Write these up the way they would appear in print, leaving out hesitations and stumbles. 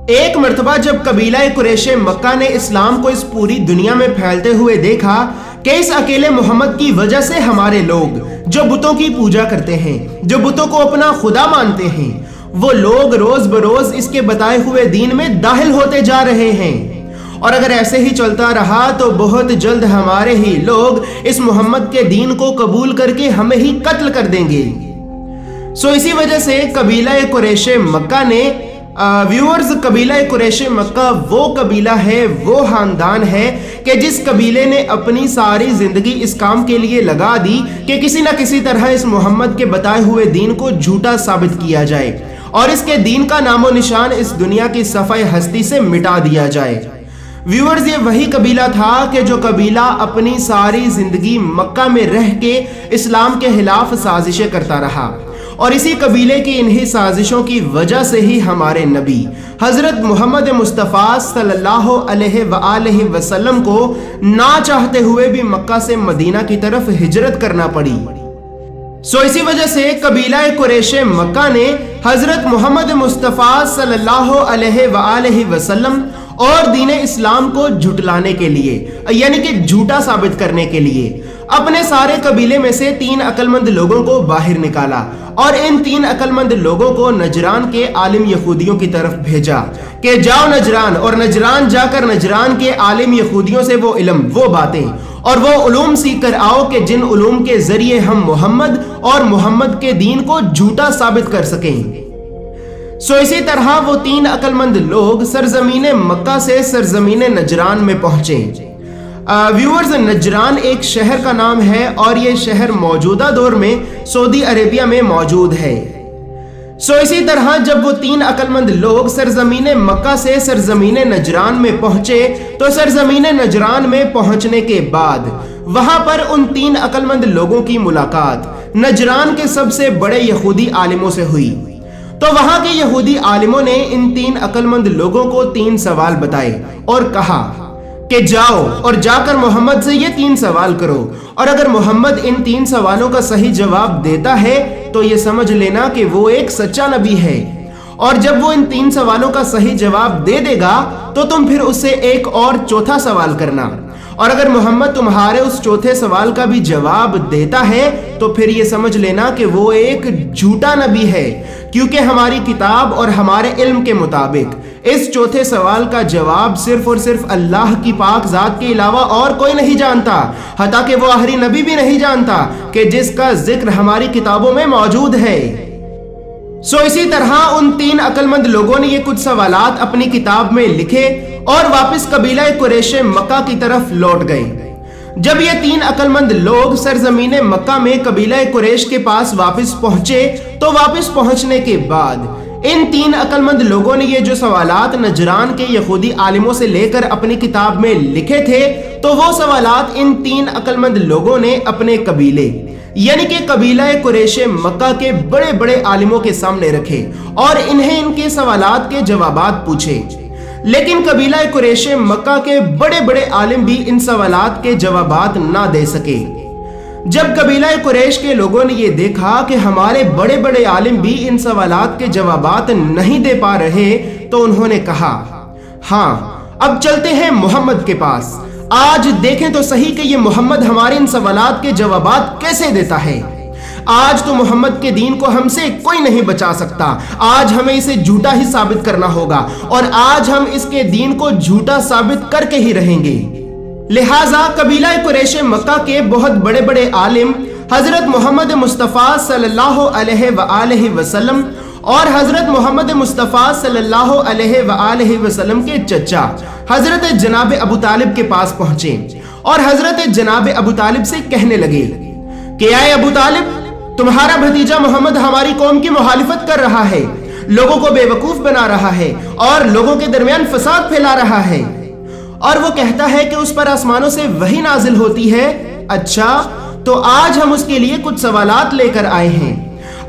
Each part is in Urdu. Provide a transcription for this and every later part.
ایک مرتبہ جب قبیلہ قریش مکہ نے اسلام کو اس پوری دنیا میں پھیلتے ہوئے دیکھا کہ اس اکیلے محمد کی وجہ سے ہمارے لوگ جو بتوں کی پوجا کرتے ہیں، جو بتوں کو اپنا خدا مانتے ہیں، وہ لوگ روز بروز اس کے بتائے ہوئے دین میں داخل ہوتے جا رہے ہیں، اور اگر ایسے ہی چلتا رہا تو بہت جلد ہمارے ہی لوگ اس محمد کے دین کو قبول کر کے ہمیں ہی قتل کر دیں گے۔ اسی وجہ سے قبیلہ قریش مکہ نے قبیلہ قریش مکہ وہ قبیلہ ہے، وہ خاندان ہے کہ جس قبیلے نے اپنی ساری زندگی اس کام کے لیے لگا دی کہ کسی نہ کسی طرح اس محمد کے بتائے ہوئے دین کو جھوٹا ثابت کیا جائے اور اس کے دین کا نام و نشان اس دنیا کی صفحہ ہستی سے مٹا دیا جائے۔ یہ وہی قبیلہ تھا کہ جو قبیلہ اپنی ساری زندگی مکہ میں رہ کے اسلام کے خلاف سازشیں کرتا رہا، اور اسی قبیلے کی انہی سازشوں کی وجہ سے ہی ہمارے نبی حضرت محمد مصطفیٰ صلی اللہ علیہ وآلہ وسلم کو نہ چاہتے ہوئے بھی مکہ سے مدینہ کی طرف ہجرت کرنا پڑی۔ اسی وجہ سے قبیلہ قریش مکہ نے حضرت محمد مصطفیٰ صلی اللہ علیہ وآلہ وسلم اور دین اسلام کو جھٹلانے کے لیے، یعنی کہ جھوٹا ثابت کرنے کے لیے، اپنے سارے قبیلے میں سے 3 عقل مند لوگوں کو باہر نکالا اور ان 3 عقل مند لوگوں کو نجران کے عالم یہودیوں کی طرف بھیجا کہ جاؤ نجران، اور نجران جا کر نجران کے عالم یہودیوں سے وہ علم، وہ باتیں اور وہ علوم سیکھ کر آؤ کہ جن علوم کے ذریعے ہم محمد اور محمد کے دین کو جھوٹا ثابت کر سکیں۔ اسی طرح وہ 3 عقل مند لوگ سرزمین مکہ سے سرزمین نجران میں پہنچے۔ نجران ایک شہر کا نام ہے اور یہ شہر موجودہ دور میں سعودی عربیہ میں موجود ہے۔ اسی طرح جب وہ 3 عقل مند لوگ سرزمین مکہ سے سرزمین نجران میں پہنچے تو سرزمین نجران میں پہنچنے کے بعد وہاں پر ان 3 عقل مند لوگوں کی ملاقات نجران کے سب سے بڑے یہودی عالموں سے ہوئی۔ تو وہاں کے یہودی عالموں نے ان 3 عقل مند لوگوں کو 3 سوال بتائے اور کہا کہ جاؤ اور جا کر محمد سے یہ 3 سوال کرو، اور اگر محمد ان 3 سوالوں کا صحیح جواب دیتا ہے تو یہ سمجھ لینا کہ وہ ایک سچا نبی ہے، اور جب وہ ان 3 سوالوں کا صحیح جواب دے دے گا تو تم پھر اس سے ایک اور 4تھا سوال کرنا، اور اگر محمد تمہارے اس 4تھے سوال کا بھی جواب دیتا ہے تو پھر یہ سمجھ لینا کہ وہ ایک جھوٹا نبی ہے، کیونکہ ہماری کتاب اور ہمارے علم کے مطابق اس 4تھے سوال کا جواب صرف اور صرف اللہ کی پاک ذات کے علاوہ اور کوئی نہیں جانتا، حتیٰ کہ وہ آخری نبی بھی نہیں جانتا کہ جس کا ذکر ہماری کتابوں میں موجود ہے۔ اسی طرح ان 3 عقل مند لوگوں نے یہ کچھ سوالات اپنی کتاب میں لکھے اور واپس قبیلہ قریش مکہ کی طرف لوٹ گئے۔ جب یہ 3 عقل مند لوگ سرزمین مکہ میں قبیلہ قریش کے پاس واپس پہنچے تو واپس پہنچنے کے بعد ان 3 عقل مند لوگوں نے یہ جو سوالات نجران کے یہودی عالموں سے لے کر اپنی کتاب میں لکھے تھے تو وہ سوالات ان 3 عقل مند لوگوں نے اپنے قبیلے یعنی کہ قبیلہ قریش مکہ کے بڑے بڑے عالموں کے سامنے رکھے اور انہیں ان کے سوالات کے جوابات پوچھے، لیکن قبیلہ قریش مکہ کے بڑے بڑے عالم بھی ان سوالات کے جوابات نہ دے سکے۔ جب قبیلہ قریش کے لوگوں نے یہ دیکھا کہ ہمارے بڑے بڑے عالم بھی ان سوالات کے جوابات نہیں دے پا رہے تو انہوں نے کہا، ہاں اب چلتے ہیں محمد کے پاس، آج دیکھیں تو صحیح کہ یہ محمد ہمارے ان سوالات کے جوابات کیسے دیتا ہے۔ آج تو محمد کے دین کو ہم سے کوئی نہیں بچا سکتا، آج ہمیں اسے جھوٹا ہی ثابت کرنا ہوگا اور آج ہم اس کے دین کو جھوٹا ثابت کر کے ہی رہیں گے۔ لہٰذا قبیلہ قریش مکہ کے بہت بڑے بڑے عالم حضرت محمد مصطفیٰ صلی اللہ علیہ وآلہ وسلم اور حضرت محمد مصطفیٰ صلی اللہ علیہ وآلہ وسلم کے چچا حضرت جناب ابو طالب کے پاس پہنچے اور حضرت جناب ابو طالب سے کہنے لگے کہ اے ابو طالب، تمہارا بھتیجا محمد ہماری قوم کی مخالفت کر رہا ہے، لوگوں کو بے وقوف بنا رہا ہے اور لوگوں کے درمیان فساد پھیلا رہا ہے، اور وہ کہتا ہے کہ اس پر آسمانوں سے وحی نازل ہوتی ہے۔ اچھا، تو آج ہم اس کے لیے کچھ سوالات لے کر آئے ہیں،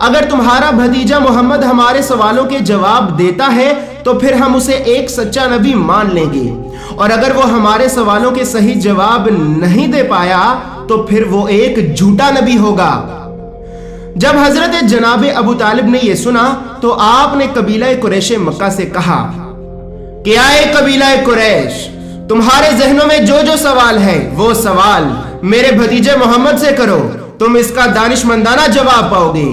اگر تمہارا بھتیجا محمد ہمارے سوالوں کے جواب دیتا ہے تو پھر ہم اسے ایک سچا نبی مان لیں گے، اور اگر وہ ہمارے سوالوں کے صحیح جواب نہیں دے پایا تو پھر وہ ایک جھوٹا نبی ہوگا۔ جب حضرت جناب ابو طالب نے یہ سنا تو آپ نے قبیلہ قریش مکہ سے کہا کہ آئے قبیلہ قریش، تمہارے ذہنوں میں جو جو سوال ہے وہ سوال میرے بھتیجے محمد سے کرو، تم اس کا دانشمندانہ جواب پاؤ گے۔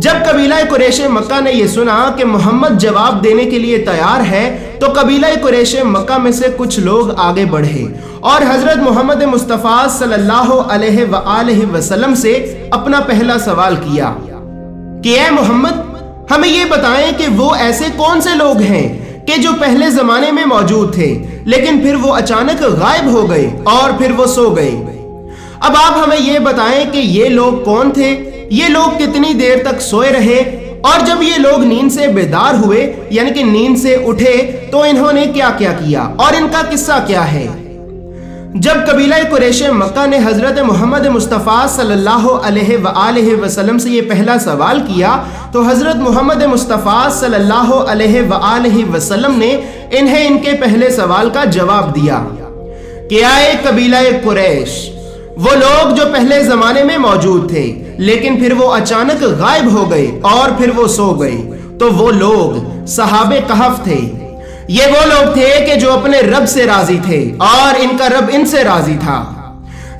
جب قبیلہ قریش مکہ نے یہ سنا کہ محمد جواب دینے کے لیے تیار ہے تو قبیلہ قریش مکہ میں سے کچھ لوگ آگے بڑھے اور حضرت محمد مصطفیٰ صلی اللہ علیہ وآلہ وسلم سے اپنا پہلا سوال کیا کہ اے محمد، ہمیں یہ بتائیں کہ وہ ایسے کون سے لوگ ہیں کہ جو پہلے زمانے میں موجود تھے لیکن پھر وہ اچانک غائب ہو گئے اور پھر وہ سو گئے۔ اب آپ ہمیں یہ بتائیں کہ یہ لوگ کون تھے، یہ لوگ کتنی دیر تک سوئے رہے، اور جب یہ لوگ نیند سے بیدار ہوئے یعنی کہ نیند سے اٹھے تو انہوں نے کیا کیا کیا اور ان کا قصہ کیا ہے۔ جب قبیلہ قریش مکہ نے حضرت محمد مصطفیٰ صلی اللہ علیہ وآلہ وسلم سے یہ پہلا سوال کیا تو حضرت محمد مصطفیٰ صلی اللہ علیہ وآلہ وسلم نے انہیں ان کے پہلے سوال کا جواب دیا کہ آئے قبیلہ قریش، وہ لوگ جو پہلے زمانے میں موجود تھے لیکن پھر وہ اچانک غائب ہو گئے اور پھر وہ سو گئے، تو وہ لوگ صحابہ کہف تھے۔ یہ وہ لوگ تھے کہ جو اپنے رب سے راضی تھے اور ان کا رب ان سے راضی تھا۔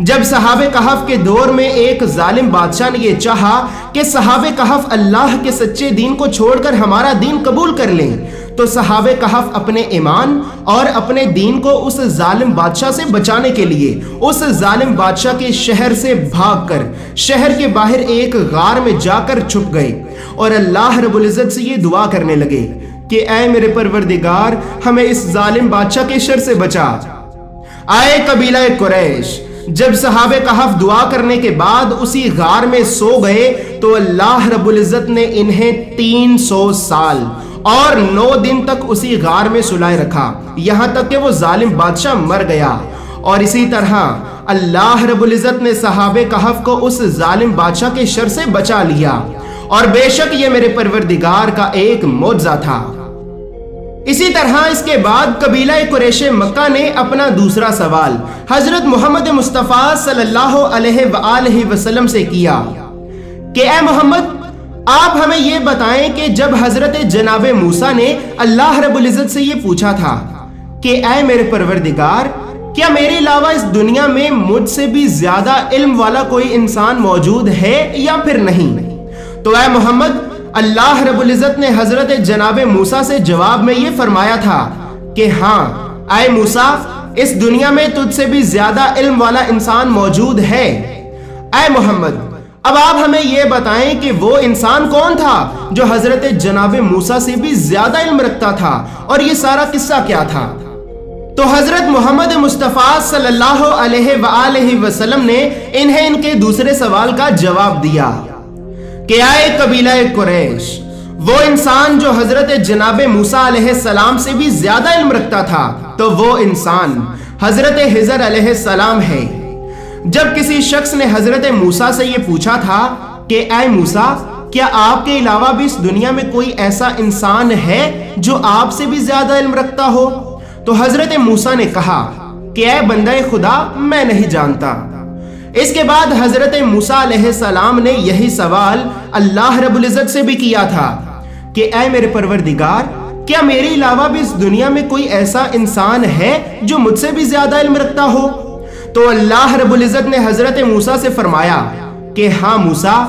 جب صحابہ کہف کے دور میں ایک ظالم بادشاہ نے یہ چاہا کہ صحابہ کہف اللہ کے سچے دین کو چھوڑ کر ہمارا دین قبول کر لیں، تو صحابہ کہف اپنے ایمان اور اپنے دین کو اس ظالم بادشاہ سے بچانے کے لیے اس ظالم بادشاہ کے شہر سے بھاگ کر شہر کے باہر ایک غار میں جا کر چھپ گئے اور اللہ رب العزت سے یہ دعا کرنے لگے کہ اے میرے پروردگار، ہمیں اس ظالم بادشاہ کے شر سے بچا۔ آئے قبیلہ قریش، جب صحابہ کہف دعا کرنے کے بعد اسی غار میں سو گئے تو اللہ رب العزت نے انہیں 300 سال اور 9 دن تک اسی غار میں سلائے رکھا، یہاں تک کہ وہ ظالم بادشاہ مر گیا۔ اور اسی طرح اللہ رب العزت نے صحابہ کہف کو اس ظالم بادشاہ کے شر سے بچا لیا، اور بے شک یہ میرے پروردگار کا ایک معجزہ تھا۔ اسی طرح اس کے بعد قبیلہ قریش مکہ نے اپنا دوسرا سوال حضرت محمد مصطفیٰ صلی اللہ علیہ وآلہ وسلم سے کیا کہ اے محمد، آپ ہمیں یہ بتائیں کہ جب حضرت جناب موسیٰ نے اللہ رب العزت سے یہ پوچھا تھا کہ اے میرے پروردگار، کیا میرے علاوہ اس دنیا میں مجھ سے بھی زیادہ علم والا کوئی انسان موجود ہے یا پھر نہیں؟ تو اے محمد، اللہ رب العزت نے حضرت جناب موسیٰ سے جواب میں یہ فرمایا تھا کہ ہاں اے موسیٰ، اس دنیا میں تجھ سے بھی زیادہ علم والا انسان موجود ہے۔ اے محمد، اب آپ ہمیں یہ بتائیں کہ وہ انسان کون تھا جو حضرت جناب موسیٰ سے بھی زیادہ علم رکھتا تھا، اور یہ سارا قصہ کیا تھا؟ تو حضرت محمد مصطفیٰ صلی اللہ علیہ وآلہ وسلم نے انہیں ان کے دوسرے سوال کا جواب دیا کہ آئے قبیلہ قریش، وہ انسان جو حضرت جناب موسیٰ علیہ السلام سے بھی زیادہ علم رکھتا تھا تو وہ انسان حضرت خضر علیہ السلام ہے۔ جب کسی شخص نے حضرت موسیٰ سے یہ پوچھا تھا کہ اے موسیٰ، کیا آپ کے علاوہ بھی اس دنیا میں کوئی ایسا انسان ہے جو آپ سے بھی زیادہ علم رکھتا ہو؟ تو حضرت موسیٰ نے کہا کہ اے بندہ خدا، میں نہیں جانتا۔ اس کے بعد حضرت موسیٰ علیہ السلام نے یہی سوال اللہ رب العزت سے بھی کیا تھا کہ اے میرے پروردگار، کیا میرے علاوہ بھی اس دنیا میں کوئی ایسا انسان ہے جو مجھ سے بھی زیادہ علم رکھتا ہو؟ تو اللہ رب العزت نے حضرت موسیٰ سے فرمایا کہ ہاں موسیٰ،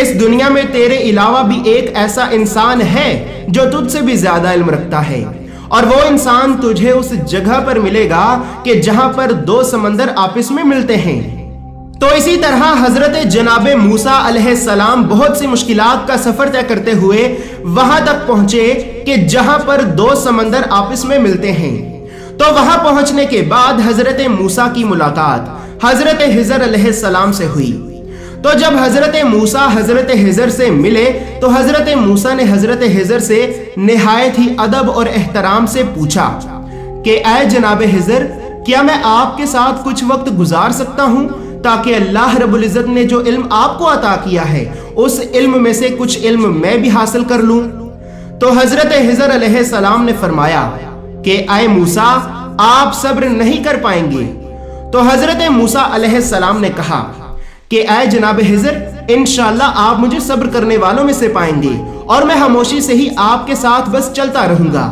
اس دنیا میں تیرے علاوہ بھی ایک ایسا انسان ہے جو تجھ سے بھی زیادہ علم رکھتا ہے، اور وہ انسان تجھے اس جگہ پر ملے گا کہ جہاں پر 2 سمندر آپس میں ملتے ہیں۔ تو اسی طرح حضرت جناب موسیٰ علیہ السلام بہت سی مشکلات کا سفر طے کرتے ہوئے وہاں تک پہنچے کہ جہاں پر 2 سمندر آپس میں ملتے ہیں۔ تو وہاں پہنچنے کے بعد حضرت موسیٰ کی ملاقات حضرت خضر علیہ السلام سے ہوئی۔ تو جب حضرت موسیٰ حضرت خضر سے ملے تو حضرت موسیٰ نے حضرت خضر سے نہایت ہی ادب اور احترام سے پوچھا کہ اے جناب خضر، کیا میں آپ کے ساتھ کچھ وقت گزار سکتا ہوں تاکہ اللہ رب العزت نے جو علم آپ کو عطا کیا ہے اس علم میں سے کچھ علم میں بھی حاصل کر لوں؟ تو حضرت خضر علیہ السلام نے فرمایا کہ اے موسیٰ، آپ صبر نہیں کر پائیں گے۔ تو حضرت موسیٰ علیہ السلام نے کہا کہ اے جناب خضر، انشاءاللہ آپ مجھے صبر کرنے والوں میں سے پائیں گے، اور میں خاموشی سے ہی آپ کے ساتھ بس چلتا رہوں گا۔